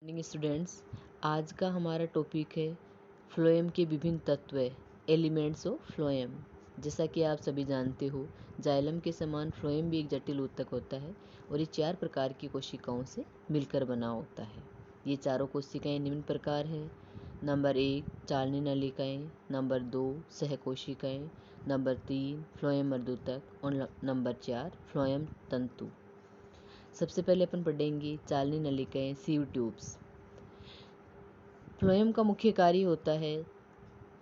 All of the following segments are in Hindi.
मॉर्निंग स्टूडेंट्स, आज का हमारा टॉपिक है फ्लोएम के विभिन्न तत्व, एलिमेंट्स ऑफ फ्लोएम। जैसा कि आप सभी जानते हो, जाइलम के समान फ्लोएम भी एक जटिल ऊतक होता है और ये 4 प्रकार की कोशिकाओं से मिलकर बना होता है। ये चारों कोशिकाएं निम्न प्रकार हैं। नंबर 1 चालनी नलिकाएं, नंबर 2 सहकोशिकाएं, नंबर 3 फ्लोएम अर्धूतक और नंबर 4 फ्लोएम तंतु। सबसे पहले अपन पढ़ेंगे चालनी नलिकाएं, सीव ट्यूब्स। फ्लोएम का मुख्य कार्य होता है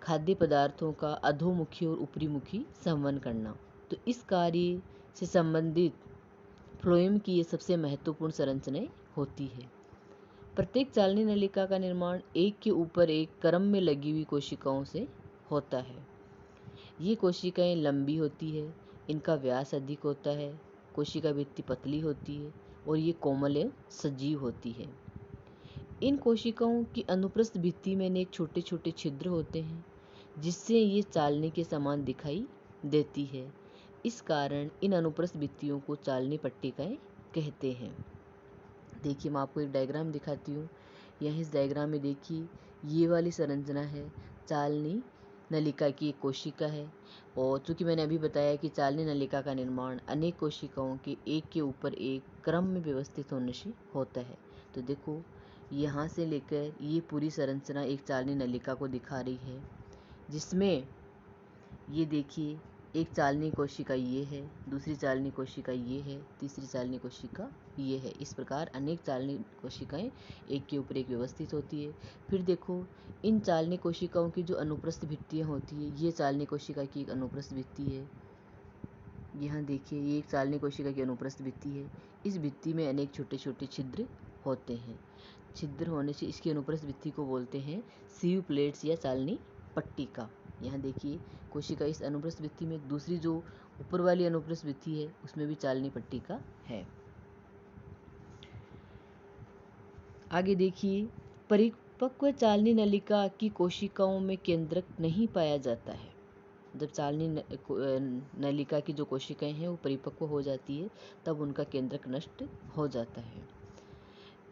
खाद्य पदार्थों का अधोमुखी और ऊपरीमुखी संवहन करना। तो इस कार्य से संबंधित फ्लोएम की ये सबसे महत्वपूर्ण संरचनाएं होती है। प्रत्येक चालनी नलिका का निर्माण एक के ऊपर एक क्रम में लगी हुई कोशिकाओं से होता है। ये कोशिकाएं लंबी होती है, इनका व्यास अधिक होता है, कोशिका भित्ति पतली होती है और ये कोमल एवं सजीव होती है। इन कोशिकाओं की अनुप्रस्थ भित्ति में अनेक छोटे छोटे छिद्र होते हैं, जिससे ये चालनी के समान दिखाई देती है। इस कारण इन अनुप्रस्थ भित्तियों को चालनी पट्टिकाएं कहते हैं। देखिए, मैं आपको एक डायग्राम दिखाती हूँ। यहाँ इस डायग्राम में देखिए, ये वाली संरचना है चालनी नलिका की एक कोशिका है। और चूँकि मैंने अभी बताया कि चालनी नलिका का निर्माण अनेक कोशिकाओं के एक के ऊपर एक क्रम में व्यवस्थित होने से होता है। तो देखो, यहाँ से लेकर ये पूरी संरचना एक चालनी नलिका को दिखा रही है, जिसमें ये देखिए एक चालनी कोशिका ये है, दूसरी चालनी कोशिका ये है, तीसरी चालनी कोशिका ये है। इस प्रकार अनेक चालनी कोशिकाएं एक के ऊपर एक व्यवस्थित होती है। फिर देखो, इन चालनी कोशिकाओं की जो अनुप्रस्थ भित्तियाँ होती है, ये चालनी कोशिका की एक अनुप्रस्थ भित्ति है। यहाँ देखिए, ये एक चालनी कोशिका की अनुप्रस्थ भित्ति है। इस भित्ति में अनेक छोटे छोटे छिद्र होते हैं। छिद्र होने से इसकी अनुप्रस्थ भित्ति को बोलते हैं सीव प्लेट्स या चालनी पट्टिका। यहाँ देखिए, कोशिका इस अनुप्रस्थ भित्ति में, दूसरी जो ऊपर वाली अनुप्रस्थ भित्ति है उसमें भी चालनी पट्टिका है। आगे देखिए, परिपक्व चालनी नलिका की कोशिकाओं में केंद्रक नहीं पाया जाता है। जब चालनी नलिका की जो कोशिकाएं हैं वो परिपक्व हो जाती है, तब उनका केंद्रक नष्ट हो जाता है।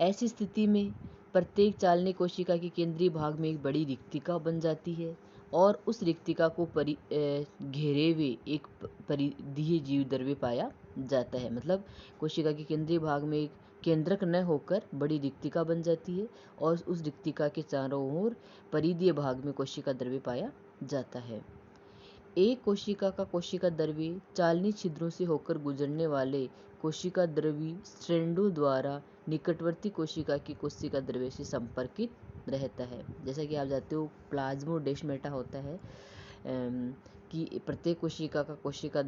ऐसी स्थिति में प्रत्येक चालनी कोशिका के केंद्रीय भाग में एक बड़ी रिक्तिका बन जाती है और उस रिक्तिका को घेरे हुए एक परिधीय जीव द्रव्य पाया जाता है। मतलब कोशिका के केंद्रीय भाग में एक केंद्रक न होकर बड़ी रिक्तिका बन जाती है और उस रिक्तिका के चारों ओर परिधीय भाग में कोशिका द्रव्य पाया जाता है। एक कोशिका का कोशिका द्रव्य चालनी छिद्रों से होकर गुजरने वाले कोशिका द्रव्य स्ट्रैंडों द्वारा निकटवर्ती कोशिका की कोशिका द्रव्य से संपर्कित रहता है। जैसा कि आप जानते हो, प्लाज्मोडेस्माटा होता है कि प्रत्येक कोशिका का कोशिका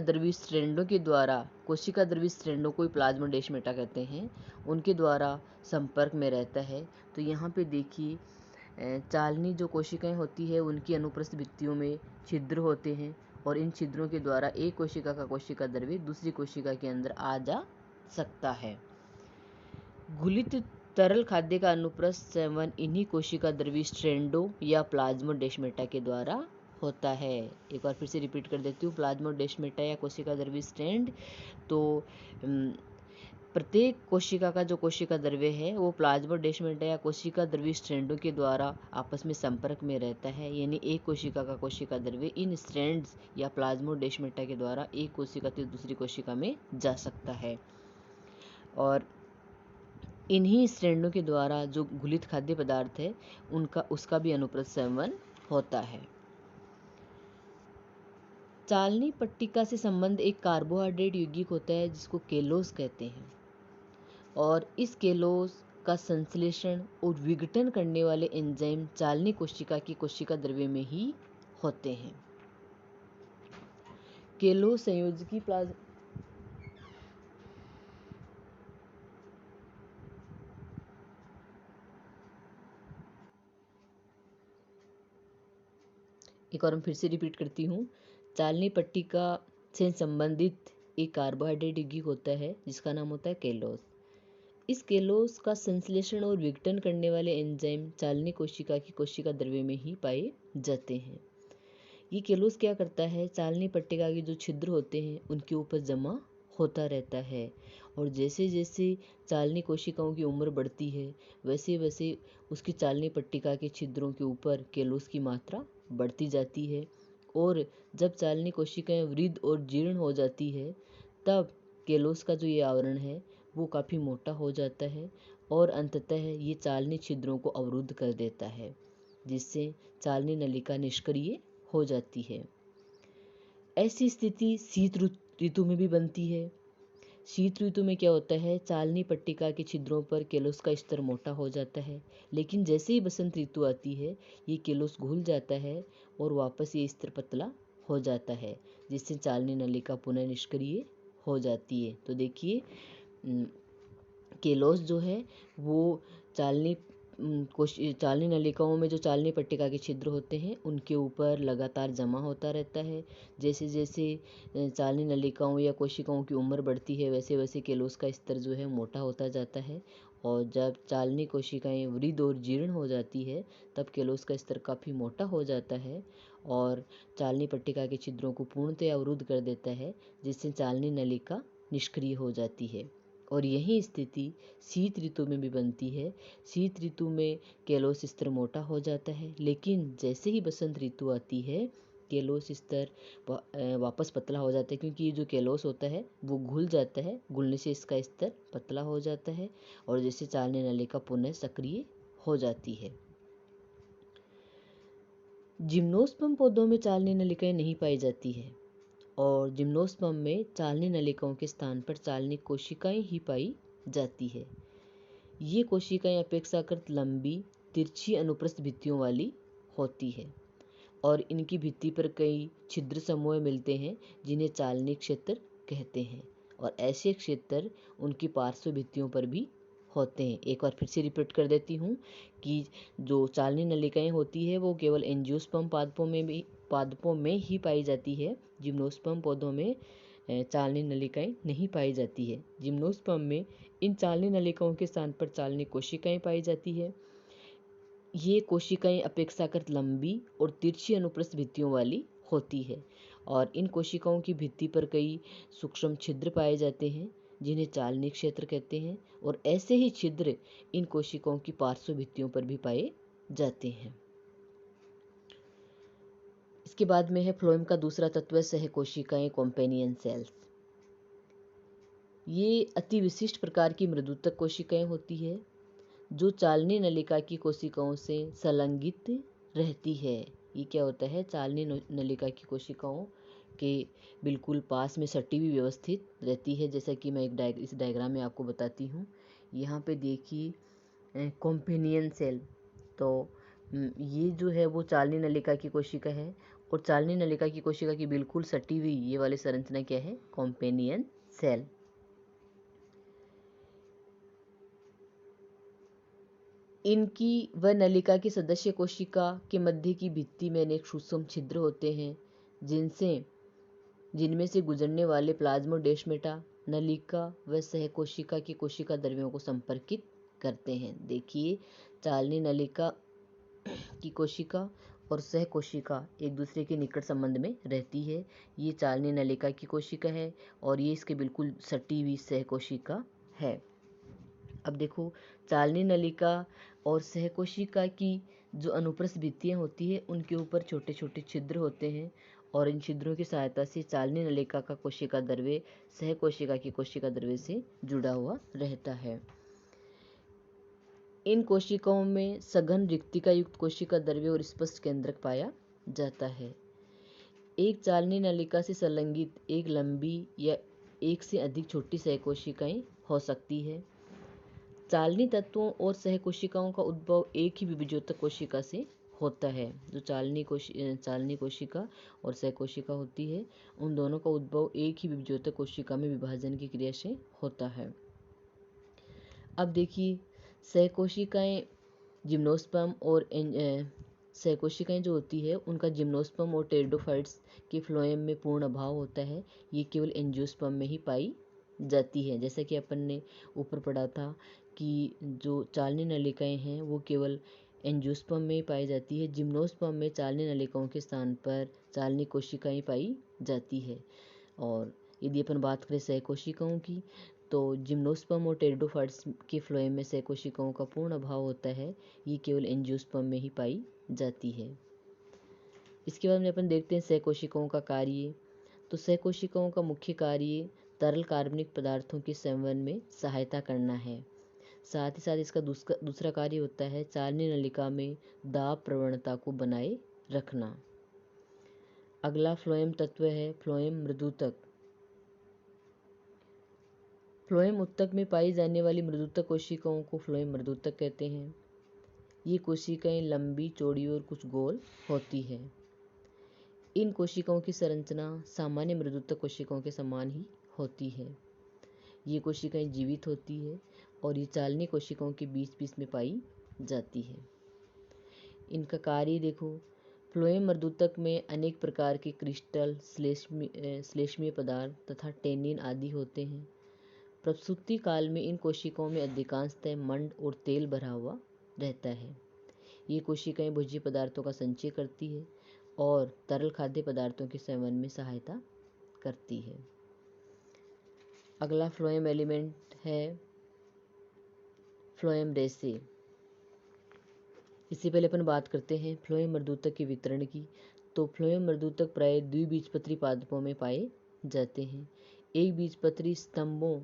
द्रव्य स्ट्रैंडों के द्वारा, कोशिका द्रव्य स्ट्रैंडों को ही प्लाज्मोडेस्माटा कहते हैं, उनके द्वारा संपर्क में रहता है। तो यहाँ पे देखिए, चालनी जो कोशिकाएं होती है उनकी अनुप्रस्थ भित्तियों में छिद्र होते हैं और इन छिद्रों के द्वारा एक कोशिका का कोशिका द्रव्य दूसरी कोशिका के अंदर आ जा सकता है। घुलित तरल खाद्य का अनुप्रस्थ संवहन इन्हीं कोशिका द्रव्य स्ट्रैंडों या प्लाज्मोडेस्माटा के द्वारा होता है। एक बार फिर से रिपीट कर देती हूँ, प्लाज्मोडेस्माटा या कोशिका द्रव्य स्ट्रैंड। तो प्रत्येक कोशिका का जो कोशिका द्रव्य है वो प्लाज्मोडेस्माटा या कोशिका द्रव्य स्ट्रैंडों के द्वारा आपस में संपर्क में रहता है। यानी एक कोशिका का कोशिका द्रव्य इन स्ट्रैंड्स या प्लाज्मोडेस्माटा के द्वारा एक कोशिका से दूसरी कोशिका में जा सकता है और इन्हीं स्ट्रैंडों के द्वारा जो घुलित खाद्य पदार्थ है उसका भी अनुप्रस्थ संवहन होता है। चालनी पट्टिका से संबंध एक कार्बोहाइड्रेट यौगिक होता है जिसको केलोस कहते हैं और इस केलोस का संश्लेषण और विघटन करने वाले एंजाइम चालनी कोशिका की कोशिका द्रव्य में ही होते हैं। केलोस संयोजकी एक और हम फिर से रिपीट करती हूँ, चालनी पट्टिका से संबंधित एक कार्बोहाइड्रेट यौगिक होता है जिसका नाम होता है केलोस। इस केलोस का संश्लेषण और विघटन करने वाले एंजाइम चालनी कोशिका की कोशिका द्रव्य में ही पाए जाते हैं। ये केलोस क्या करता है, चालनी पट्टिका के जो छिद्र होते हैं उनके ऊपर जमा होता रहता है और जैसे जैसे चालनी कोशिकाओं की उम्र बढ़ती है वैसे वैसे उसकी चालनी पट्टिका के छिद्रों के ऊपर केलोस की मात्रा बढ़ती जाती है। और जब चालनी कोशिकाएं वृद्ध और जीर्ण हो जाती है तब केलोस का जो ये आवरण है वो काफ़ी मोटा हो जाता है और अंततः ये चालनी छिद्रों को अवरुद्ध कर देता है, जिससे चालनी नलिका निष्क्रिय हो जाती है। ऐसी स्थिति शीत ऋतु में भी बनती है। शीत ऋतु में क्या होता है, चालनी पट्टिका के छिद्रों पर केलोस का स्तर मोटा हो जाता है, लेकिन जैसे ही बसंत ऋतु आती है ये केलोस घुल जाता है और वापस ये स्तर पतला हो जाता है, जिससे चालनी नलिका पुनः निष्क्रिय हो जाती है। तो देखिए केलोस जो है वो चालनी चालनी नलिकाओं में जो चालनी पट्टिका के छिद्र होते हैं उनके ऊपर लगातार जमा होता रहता है। जैसे जैसे चालनी नलिकाओं या कोशिकाओं की उम्र बढ़ती है वैसे वैसे केलोस का स्तर जो है मोटा होता जाता है, और जब चालनी कोशिकाएं वृद्ध और जीर्ण हो जाती है तब केलोस का स्तर काफ़ी मोटा हो जाता है और चालनी पट्टिका के छिद्रों को पूर्णतः अवरुद्ध कर देता है, जिससे चालनी नलिका निष्क्रिय हो जाती है। और यही स्थिति शीत ऋतु में भी बनती है। शीत ऋतु में केलोस स्तर मोटा हो जाता है, लेकिन जैसे ही बसंत ऋतु आती है केलोस स्तर वापस पतला हो जाता है, क्योंकि ये जो केलोस होता है वो घुल जाता है, घुलने से इसका स्तर पतला हो जाता है और जैसे चालनी नलिका पुनः सक्रिय हो जाती है। जिम्नोस्पर्म पौधों में चालनी नलिकाएं नहीं पाई जाती है और जिम्नोस्पर्म में चालनी नलिकाओं के स्थान पर चालनी कोशिकाएं ही पाई जाती है। ये कोशिकाएं अपेक्षाकृत लंबी तिरछी अनुप्रस्थ भित्तियों वाली होती है और इनकी भित्ति पर कई छिद्र समूह मिलते हैं जिन्हें चालनी क्षेत्र कहते हैं, और ऐसे क्षेत्र उनकी पार्श्व भित्तियों पर भी होते हैं। एक बार फिर से रिपीट कर देती हूँ कि जो चालनी नलिकाएं होती है वो केवल एंजियोस्पर्म पादपों में ही पाई जाती है। जिम्नोस्पर्म पौधों में चालनी नलिकाएं नहीं पाई जाती है। जिम्नोस्पर्म में इन चालनी नलिकाओं के स्थान पर चालनी कोशिकाएं पाई जाती है। ये कोशिकाएं अपेक्षाकृत लंबी और तिरछी अनुप्रस्थ भित्तियों वाली होती है और इन कोशिकाओं की भित्ति पर कई सूक्ष्म छिद्र पाए जाते हैं जिन्हें चालनी क्षेत्र कहते हैं, और ऐसे ही छिद्र इन कोशिकाओं की पार्श्व भित्तियों पर भी पाए जाते हैं। इसके बाद में है फ्लोएम का दूसरा तत्व सहकोशिकाएं, कॉम्पेनियन सेल्स। ये अति विशिष्ट प्रकार की मृदुतक कोशिकाएं होती है जो चालनी नलिका की कोशिकाओं से संलग्नित रहती है। ये क्या होता है, चालनी नलिका की कोशिकाओं के बिल्कुल पास में सटी हुई व्यवस्थित रहती है, जैसा कि मैं इस डायग्राम में आपको बताती हूँ। यहाँ पे देखिए कॉम्पेनियन सेल, तो ये जो है वो चालनी नलिका की कोशिका है और चालनी नलिका की कोशिका की बिल्कुल सटी हुई ये वाली संरचना क्या है, कॉम्पेनियन सेल। इनकी व नलिका की सदस्य कोशिका के मध्य की भित्ति में अनेक सूक्ष्म छिद्र होते हैं जिनमें से गुजरने वाले प्लाज्मोडेस्माटा नलिका व सहकोशिका की कोशिका द्रव्यों को संपर्कित करते हैं। देखिए चालनी नलिका की कोशिका और सहकोशिका एक दूसरे के निकट संबंध में रहती है। ये चालनी नलिका की कोशिका है और ये इसके बिल्कुल सटी हुई सहकोशिका है। अब देखो चालनी नलिका और सहकोशिका की जो अनुप्रस्थ भित्तियां होती है उनके ऊपर छोटे छोटे छिद्र होते हैं और इन छिद्रों की सहायता से चालनी नलिका का कोशिका द्रव्य सहकोशिका की कोशिका द्रव्य से जुड़ा हुआ रहता है। इन कोशिकाओं में सघन रिक्तिका युक्त कोशिका द्रव्य और स्पष्ट केंद्रक पाया जाता है। एक चालनी नलिका से संलग्नित एक लंबी या एक से अधिक छोटी सहकोशिकाएं हो सकती है। चालनी तत्वों और सहकोशिकाओं का उद्भव एक ही विभेद्योतक कोशिका से होता है। जो चालनी कोशिका और सहकोशिका होती है उन दोनों का उद्भव एक ही विभेद्योतक कोशिका में विभाजन की क्रिया से होता है। अब देखिए सहकोशिकाएं जिम्नोस्पर्म और सहकोशिकाएं जो होती है उनका जिम्नोस्पर्म और टेरिडोफाइट्स के फ्लोएम में पूर्ण अभाव होता है। ये केवल एंजियोस्पर्म में ही पाई जाती है। जैसा कि अपन ने ऊपर पढ़ा था कि जो चालनी नलिकाएं हैं वो केवल एंजियोस्पर्म में ही पाई जाती है। जिम्नोस्पर्म में चालनी नलिकाओं के स्थान पर चालनी कोशिकाएं पाई जाती है। और यदि अपन बात करें सहकोशिकाओं की तो जिम्नोस्पर्म और टेरिडोफाइट्स के फ्लोएम में सहकोशिकाओं का पूर्ण अभाव होता है, ये केवल एंजियोस्पर्म में ही पाई जाती है। इसके बाद में अपन देखते हैं सहकोशिकाओं का कार्य। तो सहकोशिकाओं का मुख्य कार्य तरल कार्बनिक पदार्थों के संवहन में सहायता करना है। साथ ही साथ इसका दूसरा कार्य होता है चालनी नलिका में दाब प्रवणता को बनाए रखना। अगला फ्लोएम तत्व है फ्लोएम मृदुतक। फ्लोएम उत्तक में पाई जाने वाली मृदुतक कोशिकाओं को फ्लोएम मृदुतक कहते हैं। ये कोशिकाएं लंबी, चौड़ी और कुछ गोल होती है। इन कोशिकाओं की संरचना सामान्य मृदुतक कोशिकाओं के समान ही होती है। ये कोशिकाएं जीवित होती है और ये चालनी कोशिकाओं के बीच बीच में पाई जाती है। इनका कार्य देखो, फ्लोएम मृदुतक में अनेक प्रकार के क्रिस्टल, श्लेष्मीय पदार्थ तथा टेनिन आदि होते हैं। प्रसूति काल में इन कोशिकाओं में अधिकांशतः मंड और तेल भरा हुआ रहता है। ये कोशिकाएं भोज्य पदार्थों का संचय करती है और तरल खाद्य पदार्थों के सेवन में सहायता करती है। अगला फ्लोएम एलिमेंट है फ्लोएम रेसे। इससे पहले अपन बात करते हैं फ्लोएम मृदुतक के वितरण की। तो फ्लोएम मृदुतक प्राय द्विबीजपत्री पादपों में पाए जाते हैं। एक बीजपत्री स्तंभों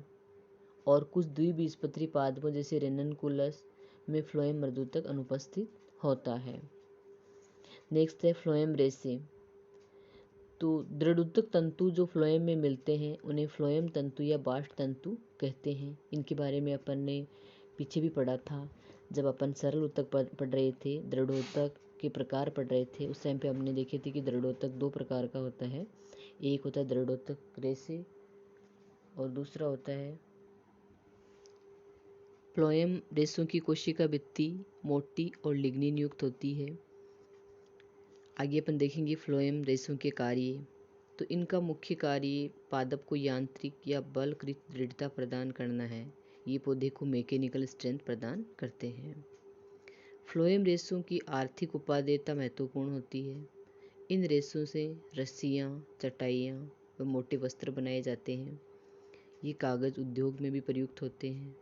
और कुछ द्विबीजपत्री पादपों जैसे रेननकुलस में फ्लोएम मृदुतक अनुपस्थित होता है। नेक्स्ट है फ्लोएम रेसे। तो दृढ़उतक तंतु जो फ्लोएम में मिलते हैं उन्हें फ्लोएम तंतु या बास्ट तंतु कहते हैं। इनके बारे में अपन ने पीछे भी पढ़ा था, जब अपन सरल ऊतक पढ़ रहे थे, दृढ़ोतक के प्रकार पढ़ रहे थे। उस टाइम पे हमने देखे थे कि दृढ़ोतक दो प्रकार का होता है। एक होता है दृढ़ोतक रेसे और दूसरा होता है फ्लोएम रेसों की कोशिका भित्ति मोटी और लिग्निन युक्त होती है। आगे अपन देखेंगे फ्लोएम रेसों के कार्य। तो इनका मुख्य कार्य पादप को यांत्रिक या बलकृत दृढ़ता प्रदान करना है। ये पौधे को मैकेनिकल स्ट्रेंथ प्रदान करते हैं। फ्लोएम रेसों की आर्थिक उपादेयता महत्वपूर्ण होती है। इन रेसों से रस्सियाँ, चटाइयाँ व मोटे वस्त्र बनाए जाते हैं। ये कागज उद्योग में भी प्रयुक्त होते हैं।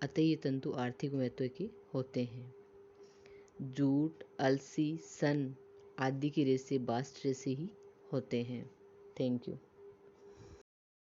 अतः ये तंतु आर्थिक महत्व के होते हैं। जूट, अलसी, सन आदि की रेसे बास्ट रेसे ही होते हैं। Thank you.